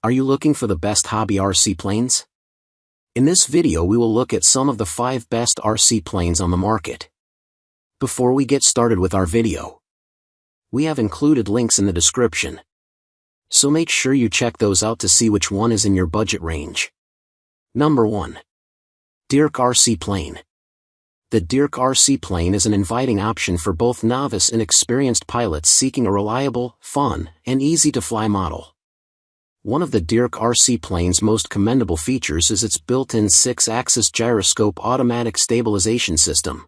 Are you looking for the best hobby RC planes? In this video we will look at some of the 5 best RC planes on the market. Before we get started with our video, we have included links in the description, so make sure you check those out to see which one is in your budget range. Number 1. DEERC RC Plane. The DEERC RC Plane is an inviting option for both novice and experienced pilots seeking a reliable, fun, and easy-to-fly model. One of the DEERC RC Plane's most commendable features is its built-in 6-axis gyroscope automatic stabilization system.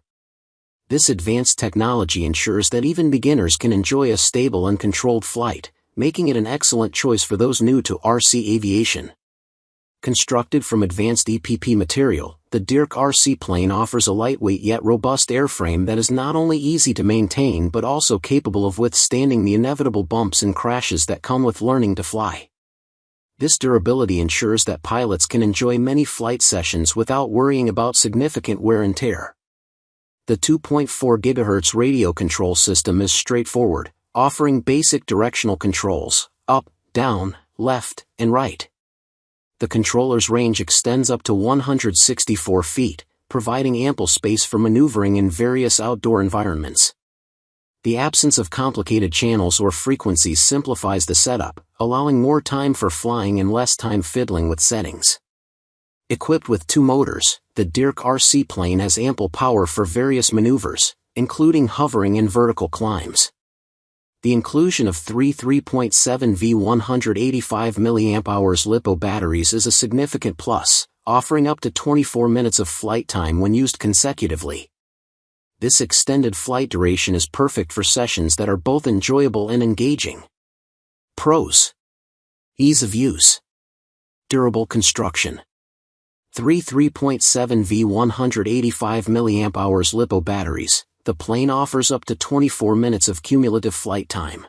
This advanced technology ensures that even beginners can enjoy a stable and controlled flight, making it an excellent choice for those new to RC aviation. Constructed from advanced EPP material, the DEERC RC Plane offers a lightweight yet robust airframe that is not only easy to maintain but also capable of withstanding the inevitable bumps and crashes that come with learning to fly. This durability ensures that pilots can enjoy many flight sessions without worrying about significant wear and tear. The 2.4 GHz radio control system is straightforward, offering basic directional controls, up, down, left, and right. The controller's range extends up to 164 feet, providing ample space for maneuvering in various outdoor environments. The absence of complicated channels or frequencies simplifies the setup, allowing more time for flying and less time fiddling with settings. Equipped with 2 motors, the DEERC RC Plane has ample power for various maneuvers, including hovering and vertical climbs. The inclusion of 3 3.7V 185 mAh LiPo batteries is a significant plus, offering up to 24 minutes of flight time when used consecutively. This extended flight duration is perfect for sessions that are both enjoyable and engaging. Pros: ease of use, durable construction. 3 3.7V 185 mAh LiPo batteries. The plane offers up to 24 minutes of cumulative flight time.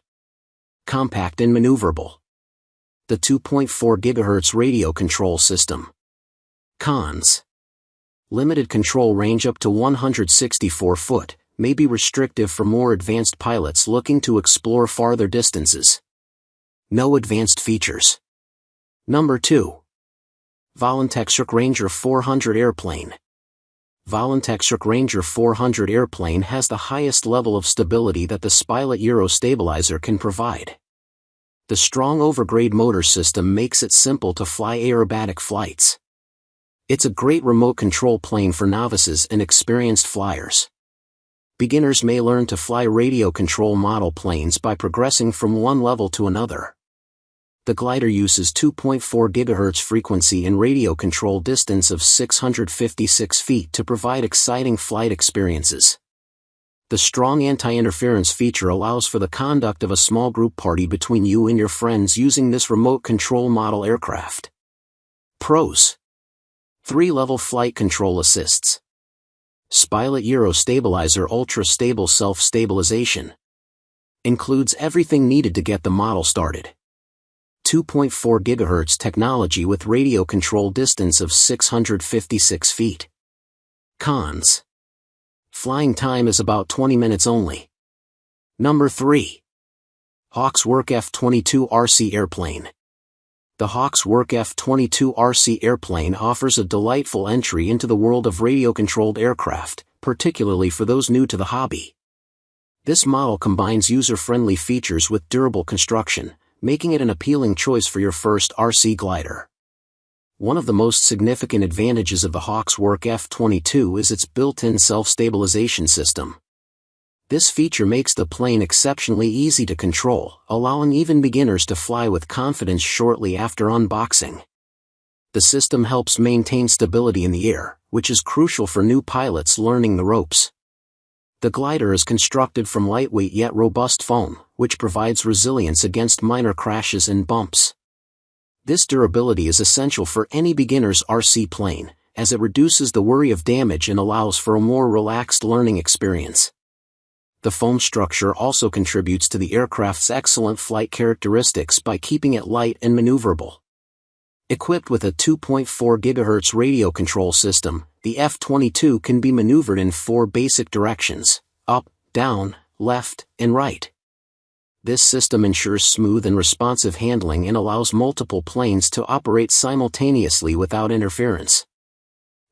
Compact and maneuverable. The 2.4 GHz radio control system. Cons: limited control range up to 164 foot, may be restrictive for more advanced pilots looking to explore farther distances. No advanced features. Number 2. VOLANTEXRC Ranger 400 Airplane. VOLANTEXRC Ranger 400 Airplane has the highest level of stability that the Spilot Euro stabilizer can provide. The strong overgrade motor system makes it simple to fly aerobatic flights. It's a great remote control plane for novices and experienced flyers. Beginners may learn to fly radio control model planes by progressing from one level to another. The glider uses 2.4 GHz frequency and radio control distance of 656 feet to provide exciting flight experiences. The strong anti-interference feature allows for the conduct of a small group party between you and your friends using this remote control model aircraft. Pros: 3-level flight control assists. Spilot Euro stabilizer ultra stable self-stabilization. Includes everything needed to get the model started. 2.4 GHz technology with radio control distance of 656 feet. Cons: flying time is about 20 minutes only. Number 3. HawkSwork F22 RC Airplane. The HawkSwork F22 RC Airplane offers a delightful entry into the world of radio-controlled aircraft, particularly for those new to the hobby. This model combines user-friendly features with durable construction, making it an appealing choice for your first RC glider. One of the most significant advantages of the HawkSwork F22 is its built-in self-stabilization system. This feature makes the plane exceptionally easy to control, allowing even beginners to fly with confidence shortly after unboxing. The system helps maintain stability in the air, which is crucial for new pilots learning the ropes. The glider is constructed from lightweight yet robust foam, which provides resilience against minor crashes and bumps. This durability is essential for any beginner's RC plane, as it reduces the worry of damage and allows for a more relaxed learning experience. The foam structure also contributes to the aircraft's excellent flight characteristics by keeping it light and maneuverable. Equipped with a 2.4 GHz radio control system, the F-22 can be maneuvered in 4 basic directions: up, down, left, and right. This system ensures smooth and responsive handling and allows multiple planes to operate simultaneously without interference.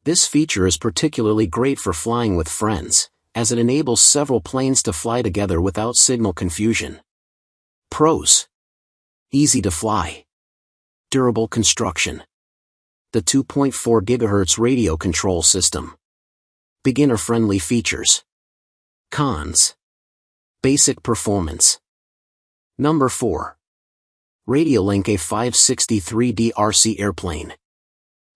This feature is particularly great for flying with friends, as it enables several planes to fly together without signal confusion. Pros: easy to fly. Durable construction. The 2.4 GHz radio control system. Beginner-friendly features. Cons: basic performance. Number 4. Radiolink A563D RC Airplane.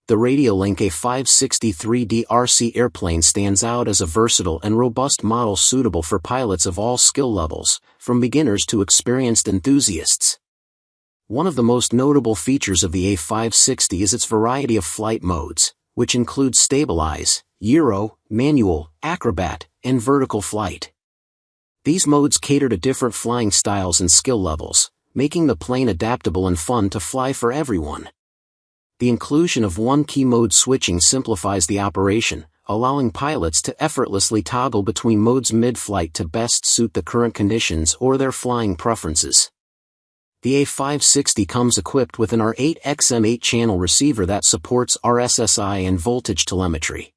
The Radiolink A563D RC Airplane stands out as a versatile and robust model suitable for pilots of all skill levels, from beginners to experienced enthusiasts. One of the most notable features of the A560 is its variety of flight modes, which include stabilize, gyro, manual, acrobat, and vertical flight. These modes cater to different flying styles and skill levels, making the plane adaptable and fun to fly for everyone. The inclusion of one key mode switching simplifies the operation, allowing pilots to effortlessly toggle between modes mid-flight to best suit the current conditions or their flying preferences. The A560 comes equipped with an R8 XM 8-channel receiver that supports RSSI and voltage telemetry.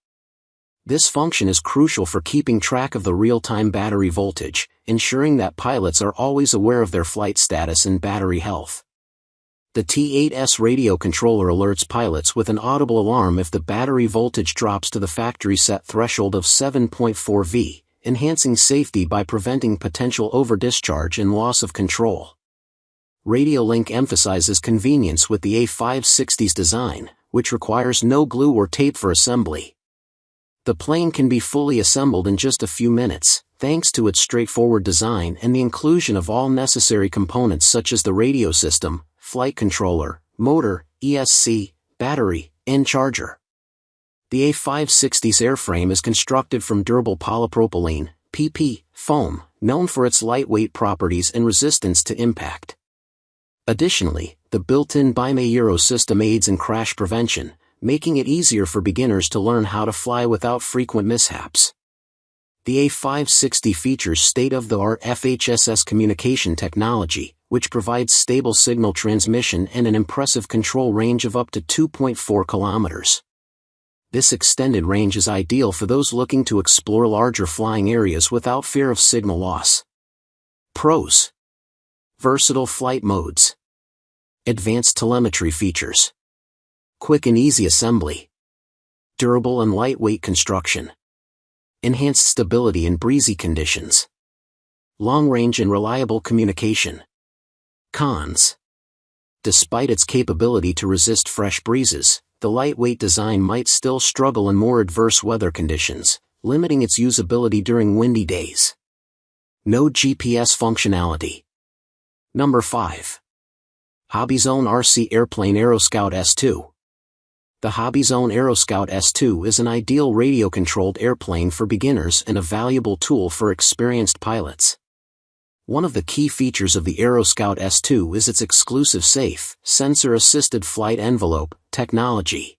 This function is crucial for keeping track of the real-time battery voltage, ensuring that pilots are always aware of their flight status and battery health. The T8S radio controller alerts pilots with an audible alarm if the battery voltage drops to the factory-set threshold of 7.4 V, enhancing safety by preventing potential overdischarge and loss of control. Radiolink emphasizes convenience with the A560's design, which requires no glue or tape for assembly. The plane can be fully assembled in just a few minutes, thanks to its straightforward design and the inclusion of all necessary components such as the radio system, flight controller, motor, ESC, battery, and charger. The A560's airframe is constructed from durable polypropylene, PP, foam, known for its lightweight properties and resistance to impact. Additionally, the built-in BIME Euro system aids in crash prevention, making it easier for beginners to learn how to fly without frequent mishaps. The A560 features state-of-the-art FHSS communication technology, which provides stable signal transmission and an impressive control range of up to 2.4 kilometers. This extended range is ideal for those looking to explore larger flying areas without fear of signal loss. Pros: versatile flight modes. Advanced telemetry features. Quick and easy assembly. Durable and lightweight construction. Enhanced stability in breezy conditions. Long-range and reliable communication. Cons: despite its capability to resist fresh breezes, the lightweight design might still struggle in more adverse weather conditions, limiting its usability during windy days. No GPS functionality. Number 5. HobbyZone RC Airplane AeroScout S2. The HobbyZone AeroScout S2 is an ideal radio-controlled airplane for beginners and a valuable tool for experienced pilots. One of the key features of the AeroScout S2 is its exclusive safe, sensor-assisted flight envelope technology.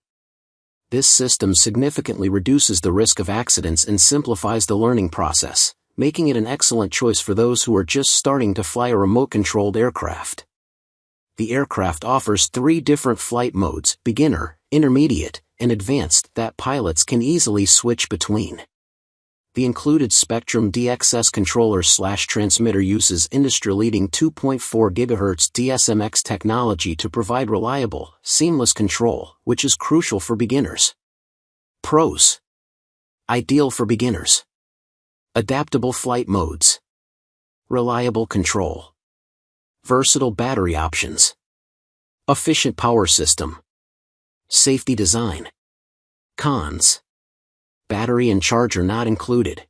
This system significantly reduces the risk of accidents and simplifies the learning process, making it an excellent choice for those who are just starting to fly a remote-controlled aircraft. The aircraft offers 3 different flight modes: beginner, intermediate, and advanced, that pilots can easily switch between. The included Spectrum DXS controller/transmitter uses industry-leading 2.4 GHz DSMX technology to provide reliable, seamless control, which is crucial for beginners. Pros: ideal for beginners. Adaptable flight modes. Reliable control. Versatile battery options. Efficient power system. Safety design. Cons: battery and charger not included.